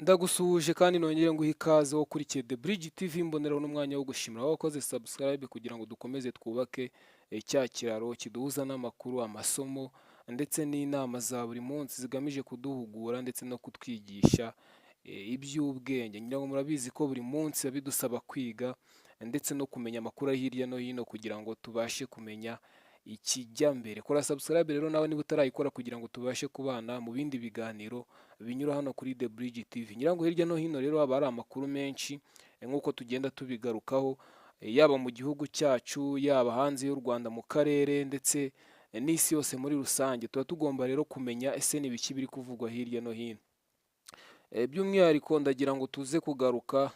Ndagusuhuje kandi nongere nguhe ikaze wo kuri The Bridge TV mboneraho n'umwanya wo gushimira aho wakoze subscribe kugira ngo dukomeze twubake cya kiraro kiduhuza n'amakuru, amasomo ndetse n'inama za buri munsi zigamije kuduhugura ndetse no kutwigisha iby'ubwenge. Ngira ngo murabizi ko buri munsi biba bidusaba kwiga ndetse no kumenya amakuru ari hirya no hino kugira ngo tubashe kumenya ikijya mbere. Kora subscribe rero nawe niba utarayikora kugira ngo tubashe kubana mu bindi biganiro binyura hano kuri The Bridge TV. Ngira ngo hirya no hino rero haba hari amakuru menshi nk'uko tugenda tubigarukaho, yaba mu gihugu cyacu, yaba hanze y'u Rwanda, mu karere ndetse n'isi yose muri rusange. Tuba tugomba rero kumenya ese ni ibiki biri kuvugwa hirya no hino. By'umwihariko ndagira ngo tuze kugaruka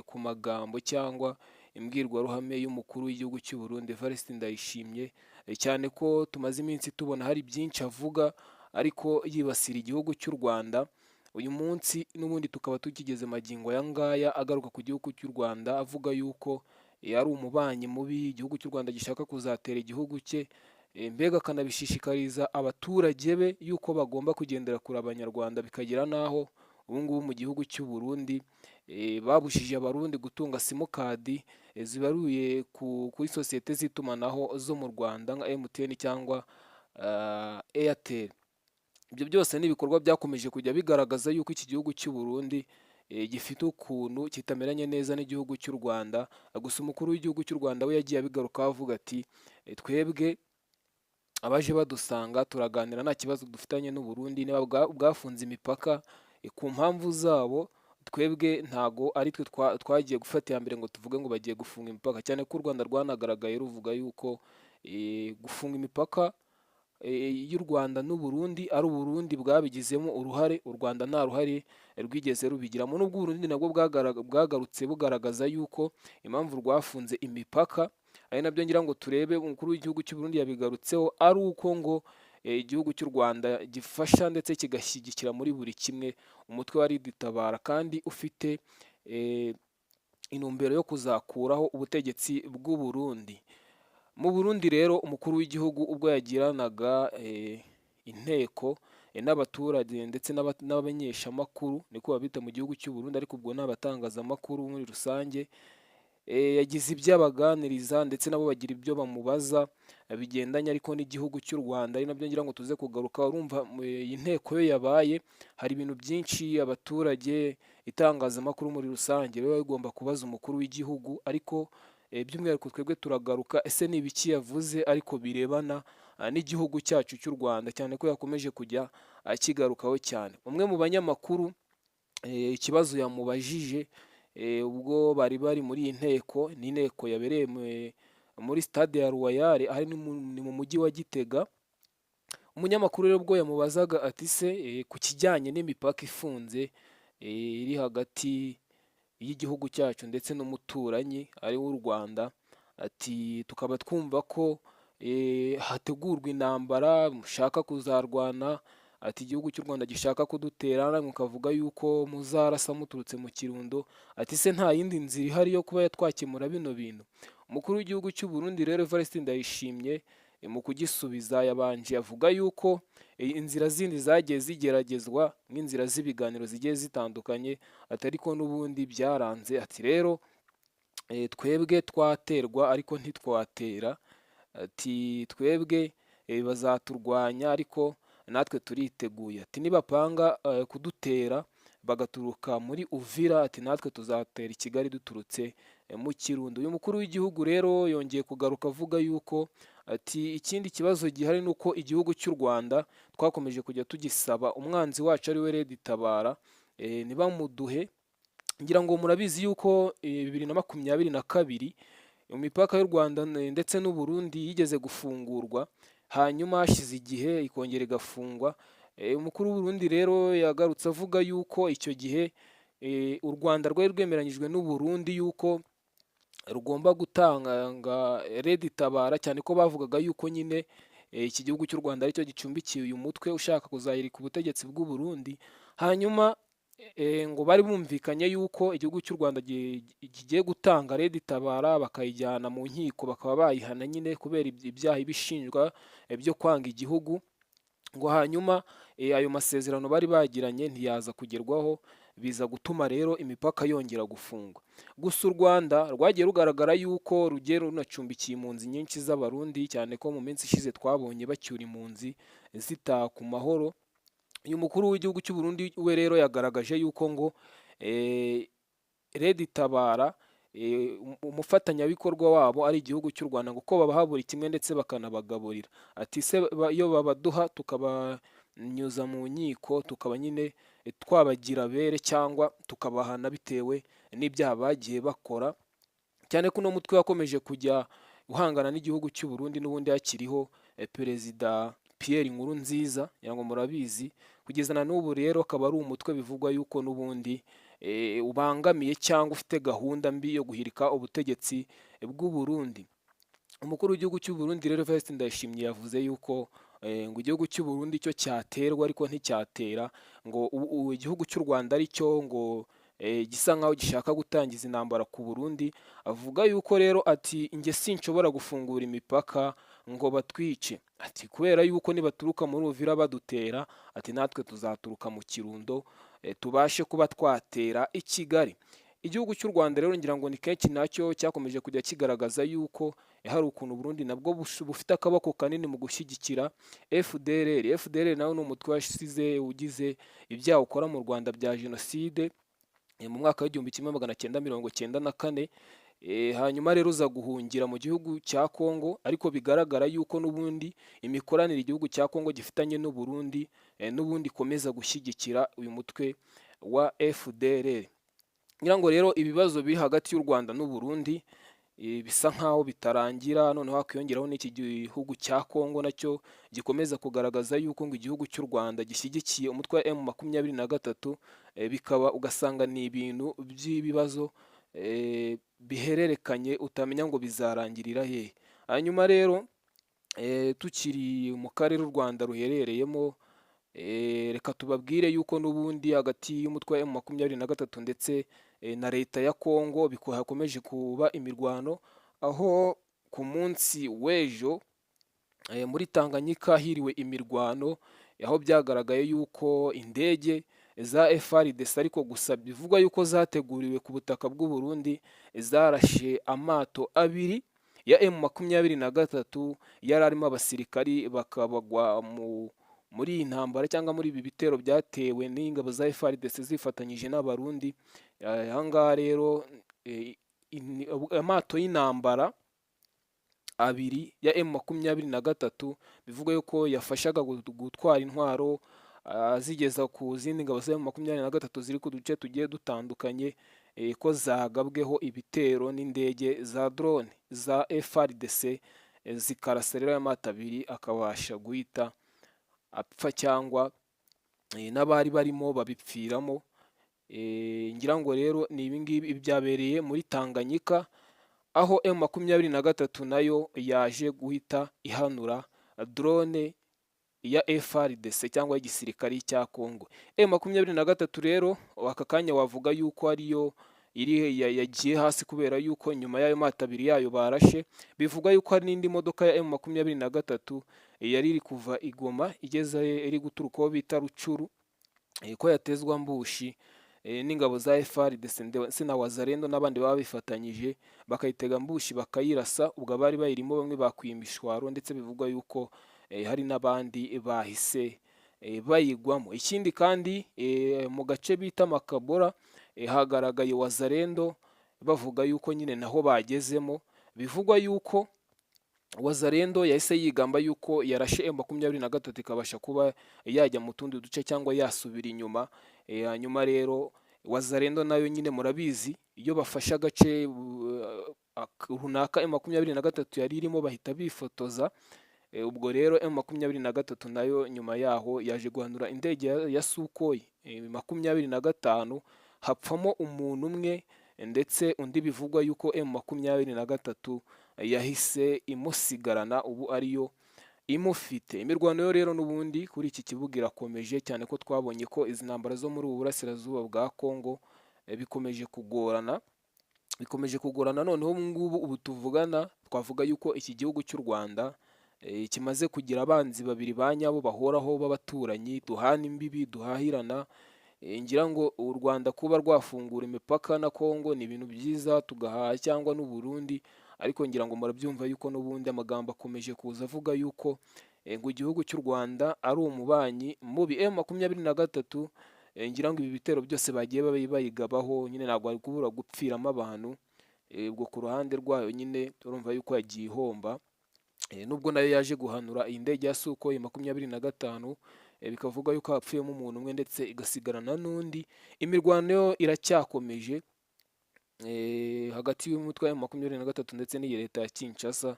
ku magambo cyangwa imbwirwaruhame y'umukuru w'igihugu cy'u Burundi Evariste Ndayishimiye, cyane ko tumaze iminsi tubona hari byinshi avuga ariko yibasira igihugu cy'u Rwanda. Uyu munsi n'ubundi tukaba tukigeze magingo aya ngaya agaruka ku gihugu cy'u Rwanda avuga yuko ari umubanyi mubi, igihugu cy'u Rwanda gishaka kuzatera igihugu cye, mbega akanabishishikariza abaturage be yuko bagomba kugendera kure Abanyarwanda, bikagera n'aho ubu ngubu mu gihugu cy'u Burundi babujije abarundi gutunga simukadi zibaruye kuri sosiyete z'itumanaho zo mu Rwanda nka MTN cyangwa Airtel. Ibyo byose ni ibikorwa byakomeje kujya bigaragaza yuko iki gihugu cy'u Burundi gifite ukuntu kitameranye neza n'igihugu cy'u Rwanda. Gusa umukuru w'igihugu cy'u Rwanda we yagiye abigarukaho avuga ati twebwe abaje badusanga turaganira, nta kibazo dufitanye n'u Burundi, niba bwafunze imipaka ku mpamvu zabo, twebwe ntago ari twe twagiye gufata iya mbere ngo tuvuge ngo bagiye gufunga imipaka, cyane ko u Rwanda rwanagaragaye ruvuga yuko gufunga imipaka y'u Rwanda n'u Burundi ari u Burundi bwabigizemo uruhare, u Rwanda nta ruhare rwigeze rubigiramo. N'ubwo u Burundi nabwo bwagarutse bugaragaza yuko impamvu rwafunze imipaka ari nabyo ngira ngo turebe umukuru w'igihugu cy'u Burundi yabigarutseho, ari uko ngo igihugu cy'u Rwanda gifasha ndetse kigashyigikira muri buri kimwe umutwe wa Tabara kandi ufite intumbero yo kuzakuraho ubutegetsi bw'u Burundi. Mu Burundi rero umukuru w'igihugu ubwo yagiranaga inteko n'abaturage ndetse n'abamenyeshamakuru, niko babita mu gihugu cy'u Burundi ariko ubwo ni abatangazamakuru muri rusange, yagize ibyo abaganiriza ndetse nabo bagira ibyo bamubaza bigendanye ariko n'igihugu cy'u Rwanda, ari nabyo ngira ngo tuze kugaruka. Urumva iyi nteko yo yabaye, hari ibintu byinshi abaturage, itangazamakuru muri rusange biba bigomba kubaza umukuru w'igihugu, ariko by'umwihariko twebwe turagaruka ese ni ibiki yavuze ariko birebana n'igihugu cyacu cy'u Rwanda, cyane ko yakomeje kujya akigarukaho cyane. Umwe mu banyamakuru ikibazo yamubajije ubwo bari muri iyi nteko, ni inteko yabereye muri stade ya Royal, ahari ni mu mujyi wa Gitega. Umunyamakuru rero ubwo yamubazaga ati se ku kijyanye n'imipaka ifunze iri hagati y'igihugu cyacu ndetse n'umuturanyi ari w'u Rwanda, ati tukaba twumva ko hategurwa intambara mushaka kuzarwana, ati igihugu cy'u Rwanda gishaka kudutera, namwe mukavuga yuko muzarasa muturutse mu Kirundo, ati se nta yindi nzira ihari yo kuba twakemura bino bintu? Umukuru w'igihugu cy'u Burundi rero Evariste Ndayishimiye mu kugisubiza yabanje avuga yuko inzira zindi zagiye zigeragezwa nk'inzira z'ibiganiro zigiye zitandukanye, atari ko n'ubundi byaranze. Ati rero twebwe twaterwa ariko ntitwatera, ati twebwe bazaturwanya ariko natwe turiteguye, ati nibapanga kudutera bagaturuka muri Uvira, ati natwe tuzatera i Kigali duturutse mu Kirundo. Uyu mukuru w'igihugu rero yongeye kugaruka avuga yuko ati ikindi kibazo gihari nuko igihugu cy'u Rwanda twakomeje kujya tugisaba umwanzi wacu ari we Tabara nibamuduhe. Ngira ngo murabizi yuko 2022 imipaka y'u Rwanda ndetse n'u Burundi yigeze gufungurwa, hanyuma hashize igihe ikongera igafungwa. Umukuru w'u Burundi rero yagarutse avuga yuko icyo gihe u Rwanda rwari rwemeranyijwe n'u Burundi yuko rugomba gutanga Tabara, cyane ko bavugaga yuko nyine iki gihugu cy'u Rwanda aricyo gicumbikiye uyu mutwe ushaka kuzahirika ubutegetsi bw'u Burundi. Hanyuma ngo bari bumvikanye yuko igihugu cy'u Rwanda kigiye gutanga Tabara bakayijyana mu nkiko, bakaba bayihana nyine kubera ibyaha ibishinjwa byo kwanga igihugu. ngo hanyuma ayo masezerano bari bagiranye ntiyaza kugerwaho, biza gutuma rero imipaka yongera gufungwa. Gusa u Rwanda rwagiye rugaragara yuko rugiye runacumbikiye impunzi nyinshi z'Abarundi, cyane ko mu minsi ishize twabonye bacyura impunzi zitaha ku mahoro. Uyu mukuru w'igihugu cy'u Burundi we rero yagaragaje yuko ngo eh, Red Tabara umufatanyabikorwa wabo ari igihugu cy'u Rwanda, ngo ko babaha buri kimwe ndetse bakanabagaburira. Ati se iyo babaduha tukabanyuza mu nkiko tukaba nyine twabagira abere cyangwa tukabahana bitewe n'ibyaha bagiye bakora, cyane ko uno mutwe wakomeje kujya uhangana n'igihugu cy'u Burundi n'ubundi hakiriho perezida Pierre Nkurunziza, ngo murabizi. Kugeza na n'ubu rero akaba ari umutwe bivugwa yuko n'ubundi ubangamiye cyangwa ufite gahunda mbi yo guhirika ubutegetsi bw'u Burundi. Umukuru w'igihugu cy'u Burundi rero Evariste Ndayishimiye yavuze yuko ngo igihugu cy'u Burundi cyo cyaterwa ariko nticyatera, ngo igihugu cy'u Rwanda ari cyo ngo gisa nkaho gishaka gutangiza intambara ku Burundi. Avuga yuko rero ati njye sinshobora gufungura imipaka ngo batwice, ati kubera yuko nibaturuka muri Uvira badutera, ati natwe tuzaturuka mu Kirundo tubashe kuba twatera i Kigali. Igihugu cy'u Rwanda rero ngira ngo ni kenshi nacyo cyakomeje kujya kigaragaza yuko hari ukuntu Burundi nabwo bufite akaboko kanini mu gushyigikira FDLR. FDLR nawe ni umutwe wasize ugize ibyaha ukora mu Rwanda bya jenoside mu mwaka w'1994. Hanyuma rero uza guhungira mu gihugu cya Kongo, ariko bigaragara yuko n'ubundi imikoranire igihugu cya Kongo gifitanye n'u Burundi n'ubundi ikomeza gushyigikira uyu mutwe wa FDLR. Ngira ngo rero ibibazo biri hagati y'u Rwanda n'u Burundi bisa nkaho bitarangira, noneho hakiyongeraho n'iki gihugu cya Kongo nacyo gikomeza kugaragaza yuko ngo igihugu cy'u Rwanda gishyigikiye umutwe wa M23, bikaba ugasanga ni ibintu by'ibibazo bihererekanye utamenya ngo bizarangirira hehe. Hanyuma rero tukiri mu karere u Rwanda ruherereyemo, reka tubabwire yuko n'ubundi hagati y'umutwe wa M23 ndetse na leta ya Kongo hakomeje kuba imirwano, aho ku munsi w'ejo muri Tanganyika hiriwe imirwano, aho byagaragaye yuko indege za FARDC ariko gusa bivugwa yuko zateguriwe ku butaka bw'u Burundi zarashe amato abiri ya M23 yari arimo abasirikari, bakabagwa muri iyi ntambara cyangwa muri ibi bitero byatewe n'ingabo za FARDC zifatanyije n'Abarundi. Aha ngaha rero amato y'intambara abiri ya M23 bivuga yuko yafashaga gutwara intwaro zigeza ku zindi ngabo za M23 ziri ku duce tugiye dutandukanye, ko zagabweho ibitero n'indege za drone za FARDC zikarasa rero amato abiri akabasha guhita apfa cyangwa n'abari barimo babipfiramo. Ngira ngo rero ni ibingibi byabereye muri Tanganyika, aho M23 nayo yaje guhita ihanura drone ya FARDC cyangwa igisirikari cya Kongo. M23 rero aka kanya wavuga yuko ariyo yagiye hasi kubera yuko nyuma y'ayo mato abiri yayo barashe. Bivuga yuko hari n'indi modoka ya M23 yari iri kuva i Goma igeze iri guturuka aho bita Rucuru, ko yatezwa mbushi n'ingabo za FARDC ndetse na Wazalendo n'abandi baba bifatanyije, bakayitega mbushi bakayirasa. Ubwo bari bayirimo bamwe bakwiye imishwaro, ndetse bivugwa yuko hari n'abandi bahise bayigwamo. Ikindi kandi mu gace bita Makabora hagaragaye Wazalendo bavuga yuko nyine naho bagezemo. Bivugwa yuko Wazalendo yahise yigamba yuko yarashe M23 ikabasha kuba yajya mu tundi duce cyangwa yasubira inyuma. Hanyuma rero Wazalendo nayo nyine murabizi, iyo bafashe agace runaka M23 yari irimo bahita bifotoza. Ubwo rero M23 nayo nyuma yaho yaje guhanura indege ya Sukhoi 25 hapfamo umuntu umwe, ndetse undi bivugwa yuko M23 yahise imusigarana ubu ariyo imufite. Imirwano yo rero n'ubundi kuri iki kibuga irakomeje, cyane ko twabonye ko izi ntambara zo muri ubu burasirazuba bwa Kongo bikomeje kugorana. Noneho ngubu ubu tuvugana twavuga yuko iki gihugu cy'u Rwanda kimaze kugira abanzi babiri ba nyabo bahoraho b'abaturanyi, duhana imbibi, duhahirana. Ngira ngo u Rwanda kuba rwafungura imipaka na Congo ni ibintu byiza, tugahaha, cyangwa n'u Burundi, ariko ngira ngo murabyumva yuko n'ubundi amagambo akomeje kuza avuga yuko ngo igihugu cy'u Rwanda ari umubanyi mubi. M23 ngira ngo ibi bitero byose bagiye bayigabaho nyine ntabwo ari kubura gupfiramo abantu. Ubwo ku ruhande rwayo nyine turumva yuko yagiye ihomba. Nubwo nayo yaje guhanura iyi ndege ya Sukhoi 25, bikavuga yuko hapfuyemo umuntu umwe ndetse igasigarana n'undi. Imirwano yo iracyakomeje hagati y'umutwe wa M23 ndetse n'iyi leta ya Kinshasa.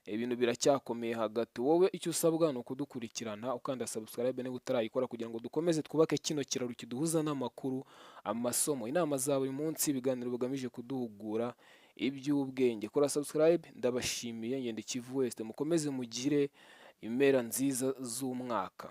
Ibintu biracyakomeye hagati. Wowe icyo usabwa ni ukudukurikirana ukanda subscribe niba utarayikora, kugira ngo dukomeze twubake kino kiraro kiduhuza n'amakuru, amasomo, inama za buri munsi, ibiganiro bigamije kuduhugura iby'ubwenge. Kora subscribe, ndabashimiye. Ngende Kivu West, mukomeze mugire impera nziza z'umwaka.